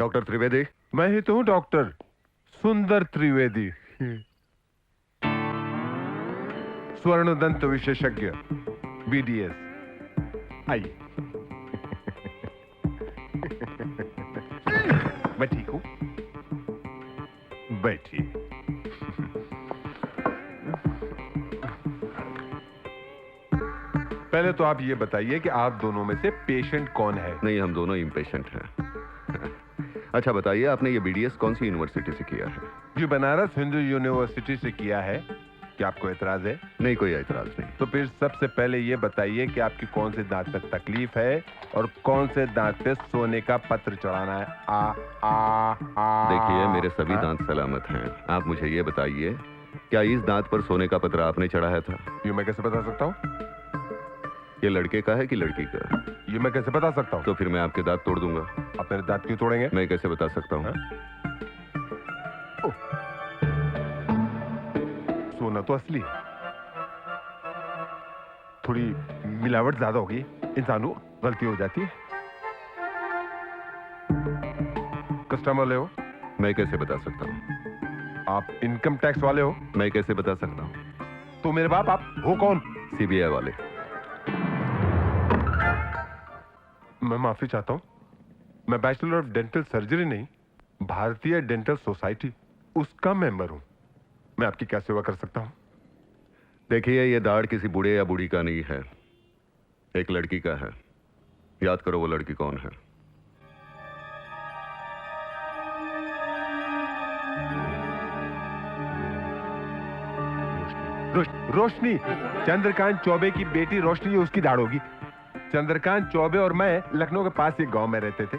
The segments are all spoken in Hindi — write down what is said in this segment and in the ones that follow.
डॉक्टर त्रिवेदी। मैं ही तो हूँ डॉक्टर सुंदर त्रिवेदी, स्वर्ण दंत विशेषज्ञ, BDS। आइए। मैं ठीक हूं, बैठिए। पहले तो आप ये बताइए कि आप दोनों में से पेशेंट कौन है? नहीं, हम दोनों इम्पेशेंट हैं। अच्छा बताइए, आपने ये BDS कौन सी यूनिवर्सिटी से किया है? जी, बनारस हिंदू यूनिवर्सिटी से किया है। क्या आपको एतराज है? नहीं, कोई एतराज नहीं। तो फिर सबसे पहले ये बताइए कि आपकी कौन से दांत में तकलीफ है और कौन से दांत पे सोने का पत्र चढ़ाना है। देखिए, मेरे सभी दांत सलामत हैं। आप मुझे ये बताइए, क्या इस दांत पर सोने का पत्र आपने चढ़ाया था? ये मैं कैसे बता सकता हूँ? ये लड़के का है कि लड़की का? ये मैं कैसे बता सकता हूँ? तो फिर मैं आपके दांत तोड़ दूंगा। आप मेरे दांत क्यों तोड़ेंगे? मैं कैसे बता सकता हूँ? सोना तो असली है, थोड़ी मिलावट ज्यादा होगी, इंसानों गलती हो जाती है। कस्टमर ले हो? मैं कैसे बता सकता हूँ? आप इनकम टैक्स वाले हो? मैं कैसे बता सकता हूँ? तो मेरे बाप आप हो कौन? CBI वाले। मैं माफी चाहता हूँ, मैं बैचलर ऑफ डेंटल सर्जरी नहीं, भारतीय डेंटल सोसाइटी उसका मेंबर हूँ। मैं आपकी क्या सेवा कर सकता हूँ? देखिए, ये दाढ़ किसी बूढ़े या बूढ़ी का नहीं है, एक लड़की का है। याद करो वो लड़की कौन है। रोशनी। चंद्रकांत चौबे की बेटी रोशनी, उसकी दाढ़ होगी। चंद्रकांत चौबे और मैं लखनऊ के पास एक गांव में रहते थे,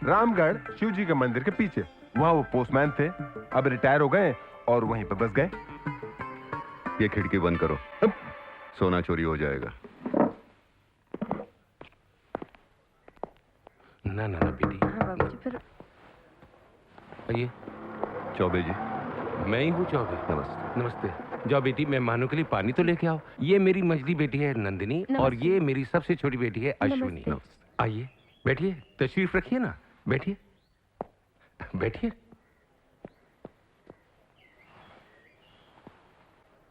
रामगढ़ शिव जी के मंदिर के पीछे। वहां वो पोस्टमैन थे, अब रिटायर हो गए और वहीं पर बस गए। ये खिड़की बंद करो, सोना चोरी हो जाएगा। ना ना ना बेटी। हाँ बाबूजी, फिर आइए। चौबे जी। मैं ही हूँ चौबे। नमस्ते। नमस्ते। जाओ बेटी, मेहमानों के लिए पानी तो लेके आओ। ये मेरी मझली बेटी है नंदिनी, और ये मेरी सबसे छोटी बेटी है अश्विनी। आइए बैठिए, तशरीफ रखिए ना, बैठिए बैठिए।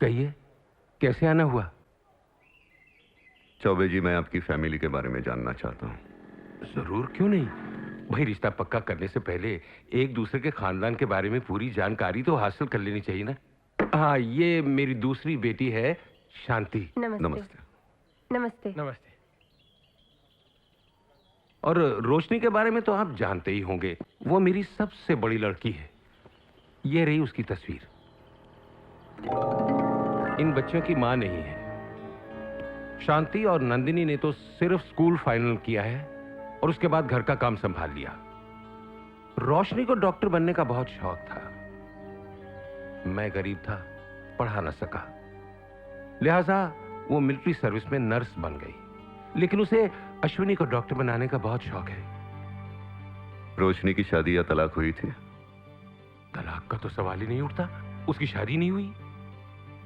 कहिए, कैसे आना हुआ? चौबे जी, मैं आपकी फैमिली के बारे में जानना चाहता हूँ। जरूर, क्यों नहीं भाई। रिश्ता पक्का करने से पहले एक दूसरे के खानदान के बारे में पूरी जानकारी तो हासिल कर लेनी चाहिए ना। हाँ, ये मेरी दूसरी बेटी है शांति। नमस्ते। नमस्ते। नमस्ते। नमस्ते। और रोशनी के बारे में तो आप जानते ही होंगे, वो मेरी सबसे बड़ी लड़की है। ये रही उसकी तस्वीर। इन बच्चों की मां नहीं है। शांति और नंदिनी ने तो सिर्फ स्कूल फाइनल किया है और उसके बाद घर का काम संभाल लिया। रोशनी को डॉक्टर बनने का बहुत शौक था। मैं गरीब था, पढ़ा न सका, लिहाजा वो मिलिट्री सर्विस में नर्स बन गई। लेकिन उसे अश्विनी को डॉक्टर बनाने का बहुत शौक है। रोशनी की शादी या तलाक हुई थी? तलाक का तो सवाल ही नहीं उठता, उसकी शादी नहीं हुई।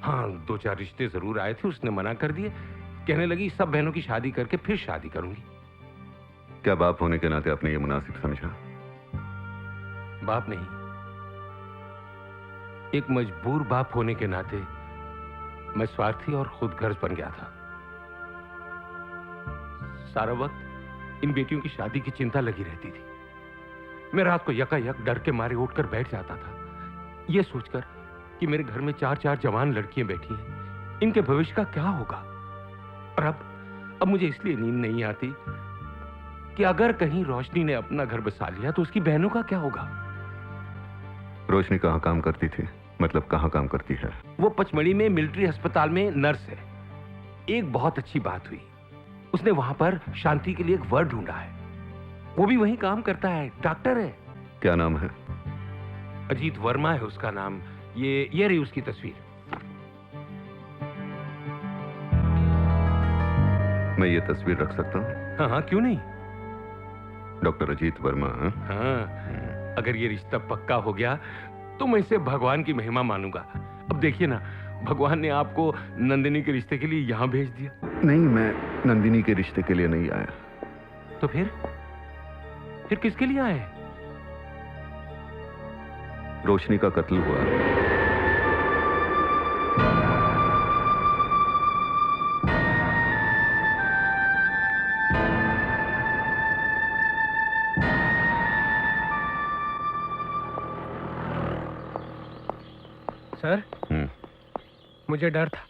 हाँ, 2-4 रिश्ते जरूर आए थे, उसने मना कर दिए। कहने लगी सब बहनों की शादी करके फिर शादी करूंगी। क्या बाप होने के नाते आपने ये मुनासिब समझा? बाप नहीं, एक मजबूर बाप होने के नाते मैं स्वार्थी और खुदगर्ज बन गया था। सारा वक्त इन बेटियों की शादी की चिंता लगी रहती थी। मैं रात को यकायक डर के मारे उठकर बैठ जाता था, यह सोचकर कि मेरे घर में 4-4 जवान लड़कियां बैठी हैं, इनके भविष्य का क्या होगा। और अब मुझे इसलिए नींद नहीं आती कि अगर कहीं रोशनी ने अपना घर बसा लिया तो उसकी बहनों का क्या होगा। रोशनी कहाँ काम करती थी? मतलब कहाँ काम करती है? वो पचमढ़ी में मिलिट्री अस्पताल में नर्स है। एक बहुत अच्छी बात हुई, उसने वहां पर शांति के लिए एक वर्ड ढूंढा है। वो भी वहीं काम करता है, डॉक्टर है। क्या नाम है? अजीत वर्मा है उसका नाम। ये रही उसकी तस्वीर। मैं ये तस्वीर रख सकता हूँ? हाँ हाँ, क्यों नहीं। डॉक्टर अजीत वर्मा। हाँ, अगर ये रिश्ता पक्का हो गया तो मैं इसे भगवान की महिमा मानूंगा। अब देखिए ना, भगवान ने आपको नंदिनी के रिश्ते के लिए यहां भेज दिया। नहीं, मैं नंदिनी के रिश्ते के लिए नहीं आया। तो फिर किसके लिए आए? रोशनी का कत्ल हुआ। सर, मुझे डर था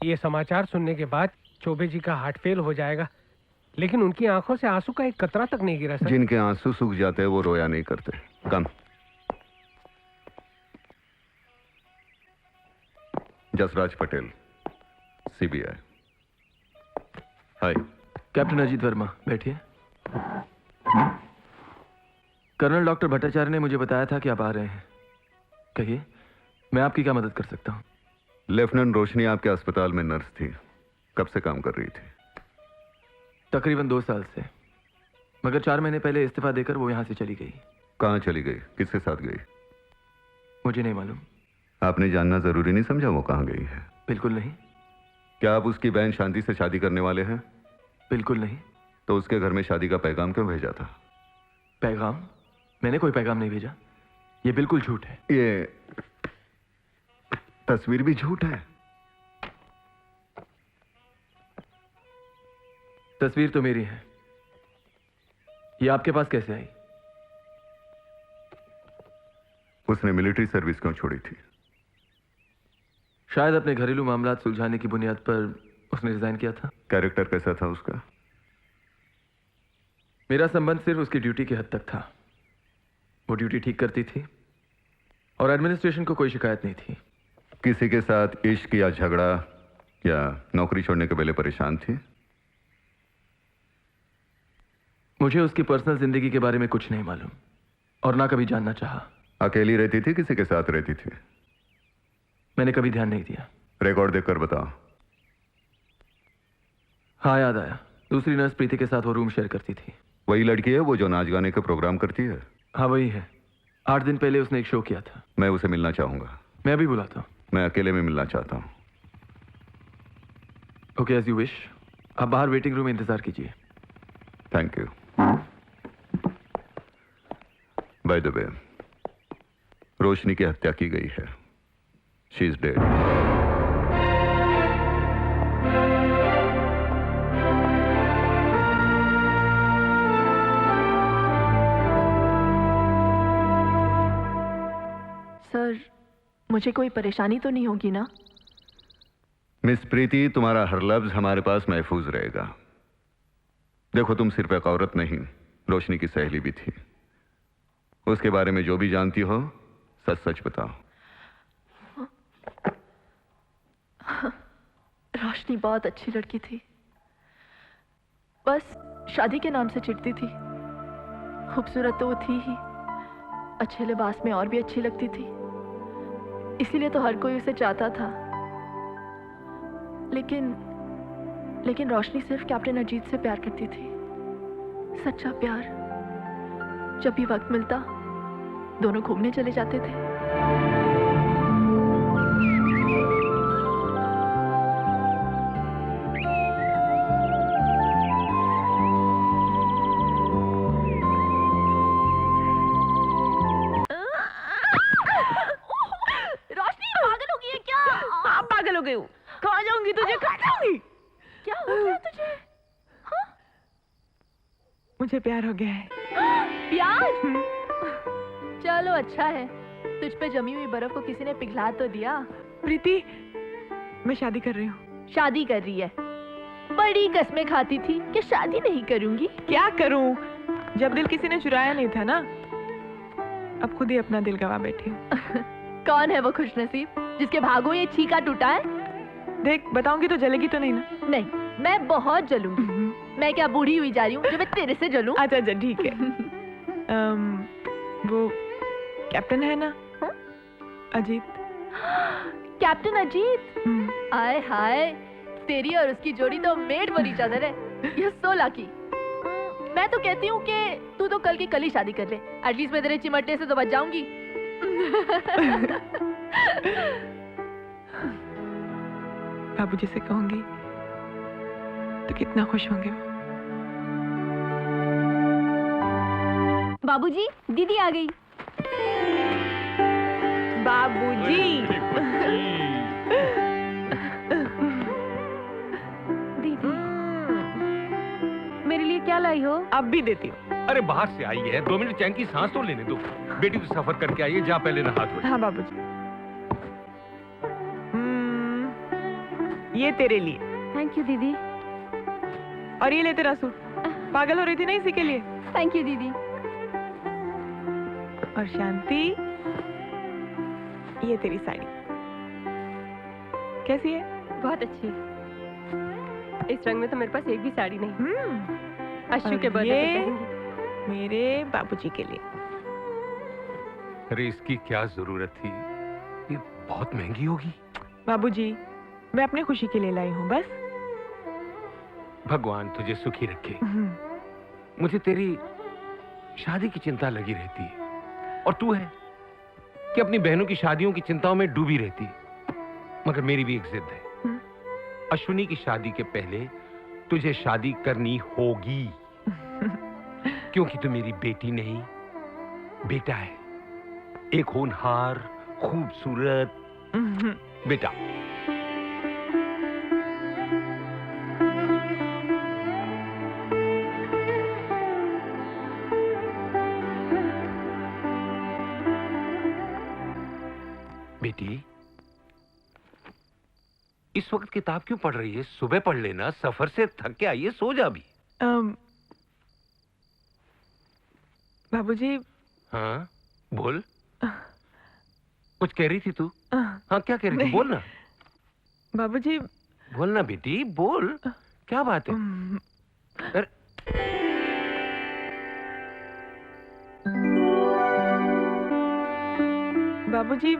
ये समाचार सुनने के बाद चौबे जी का हार्ट फेल हो जाएगा, लेकिन उनकी आंखों से आंसू का एक कतरा तक नहीं गिरा सर। जिनके आंसू सूख जाते हैं वो रोया नहीं करते। कम। Jasraj Patel, CBI. Hi. Captain Ajit Verma, बैठिए। कर्नल डॉक्टर भट्टाचार्य ने मुझे बताया था कि आप आ रहे हैं। कहिए, मैं आपकी क्या मदद कर सकता हूं? लेफ्टिनेंट रोशनी आपके अस्पताल में नर्स थी। कब से काम कर रही थी? तकरीबन 2 साल से, मगर 4 महीने पहले इस्तीफा देकर वो यहां से चली गई। कहाँ चली गई? किसके साथ गई? मुझे नहीं मालूम। आपने जानना जरूरी नहीं समझा वो कहाँ गई है? बिल्कुल नहीं। क्या आप उसकी बहन शांति से शादी करने वाले हैं? बिल्कुल नहीं। तो उसके घर में शादी का पैगाम क्यों भेजा था? पैगाम? मैंने कोई पैगाम नहीं भेजा। ये बिल्कुल झूठ है। ये तस्वीर भी झूठ है। तस्वीर तो मेरी है। ये आपके पास कैसे आई? उसने मिलिट्री सर्विस क्यों छोड़ी थी? शायद अपने घरेलू मामलात सुलझाने की बुनियाद पर उसने रिजाइन किया था। कैरेक्टर कैसा था उसका? मेरा संबंध सिर्फ उसकी ड्यूटी की हद तक था। वो ड्यूटी ठीक करती थी और एडमिनिस्ट्रेशन को कोई शिकायत नहीं थी। किसी के साथ इश्क या झगड़ा या नौकरी छोड़ने के पहले परेशान थी? मुझे उसकी पर्सनल जिंदगी के बारे में कुछ नहीं मालूम और ना कभी जानना चाहा। अकेली रहती थी, किसी के साथ रहती थी? मैंने कभी ध्यान नहीं दिया। रिकॉर्ड देखकर बताओ। हाँ, याद आया। दूसरी नर्स प्रीति के साथ वो रूम शेयर करती थी। वही लड़की है वो जो नाच गाने का प्रोग्राम करती है? हाँ, वही है। 8 दिन पहले उसने एक शो किया था। मैं उसे मिलना चाहूंगा। मैं भी बुलाता हूँ। मैं अकेले में मिलना चाहता हूँ। Okay, as you wish. आप बाहर वेटिंग रूम में इंतजार कीजिए। Thank you. By the way, Roshni की हत्या की गई है। She is dead. सर, मुझे कोई परेशानी तो नहीं होगी ना? मिस प्रीति, तुम्हारा हर लफ्ज हमारे पास महफूज रहेगा। देखो, तुम सिर्फ एक औरत नहीं, रोशनी की सहेली भी थी। उसके बारे में जो भी जानती हो सच सच बताओ। रोशनी बहुत अच्छी लड़की थी, बस शादी के नाम से चिढ़ती थी। खूबसूरत तो वो थी ही, अच्छे लिबास में और भी अच्छी लगती थी, इसीलिए तो हर कोई उसे चाहता था। लेकिन रोशनी सिर्फ कैप्टन अजीत से प्यार करती थी। सच्चा प्यार। जब भी वक्त मिलता दोनों घूमने चले जाते थे। रोशनी पागल हो गई है क्या? हाँ, पागल हो गई हूँ। खा जाऊंगी तुझे, खा जाऊंगी। क्या हो गया तुझे? हाँ? मुझे प्यार हो गया है। प्यार? चलो अच्छा है, तुझ पे जमी हुई बर्फ को किसी ने पिघला तो दिया। प्रीति, मैं शादी कर रही हूँ। शादी कर रही है? बड़ी कसमें खाती थी कि शादी नहीं करूंगी। क्या करूँ, जब दिल किसी ने चुराया नहीं था ना, अब खुद ही अपना दिल गवा बैठी हूँ। कौन है वो खुशनसीब जिसके भागों ये छीका टूटा है? देख, बताऊंगी तो जलेगी तो नहीं ना? नहीं, मैं बहुत जलूंगी। मैं क्या बूढ़ी हुई जा रही हूँ जो मैं तेरे से जलूं? अच्छा अच्छा, ठीक है। वो कैप्टन है ना? हाँ? अजीत। कैप्टन अजीत? आय हाय, तेरी और उसकी जोड़ी तो मेड फॉर ईच अदर है। ये सो लकी। मैं तो कहती हूँ कि तू तो कल की कल ही शादी कर ले। एटलीस्ट मैं तेरे चिमटे से तो बच जाऊंगी। बाबूजी से कहूंगी तो कितना खुश होंगे वो। बाबूजी, दीदी आ गई। बाबूजी। दीदी मेरे लिए क्या लाई हो? अब भी देती हूँ। अरे बाहर से आई है, 2 मिनट चैन की सांस तो लेने दो। बेटी तो सफर करके आई है, जा पहले नहा धो। हाँ बाबूजी। ये तेरे लिए। थैंक यू दीदी। और ये ले तेरा सूट। पागल हो रही थी ना इसी के लिए। थैंक यू दीदी। और शांति, ये तेरी साड़ी कैसी है? बहुत अच्छी। इस रंग में तो मेरे पास एक भी साड़ी नहीं। अश्शू और के बर्थडे पे ये पहनूंगी। मेरे बाबूजी के लिए। अरे इसकी क्या जरूरत थी, ये बहुत महंगी होगी। बाबूजी, मैं अपने खुशी के लिए लाई हूँ बस। भगवान तुझे सुखी रखे। मुझे तेरी शादी की चिंता लगी रहती है, और तू है कि अपनी बहनों की शादियों की चिंताओं में डूबी रहती है। मगर मेरी भी एक जिद है, अश्विनी की शादी के पहले तुझे शादी करनी होगी। क्योंकि तू मेरी बेटी नहीं, बेटा है, एक होनहार खूबसूरत बेटा। बेटी, इस वक्त किताब क्यों पढ़ रही है? सुबह पढ़ लेना, सफर से थक के आई है, सो जा भी। बाबूजी। हाँ बोल, कुछ कह रही थी तू? हाँ क्या कह रही थी, बोल ना। बाबूजी। बोल ना बेटी, बोल, क्या बात है? अरे बाबूजी,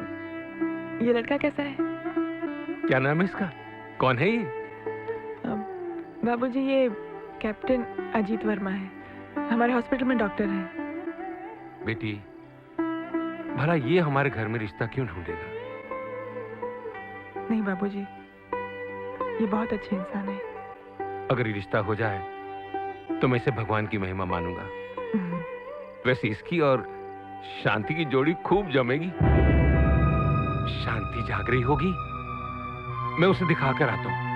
ये लड़का कैसा है? क्या नाम है इसका? कौन है ये? बाबूजी, ये कैप्टन अजीत वर्मा है, हमारे हॉस्पिटल में डॉक्टर हैं। बेटी, भला ये हमारे घर में रिश्ता क्यों ढूंढेगा? नहीं बाबूजी, ये बहुत अच्छे इंसान है। अगर ये रिश्ता हो जाए तो मैं इसे भगवान की महिमा मानूंगा। वैसे इसकी और शांति की जोड़ी खूब जमेगी। शांति जाग रही होगी, मैं उसे दिखाकर आता हूं।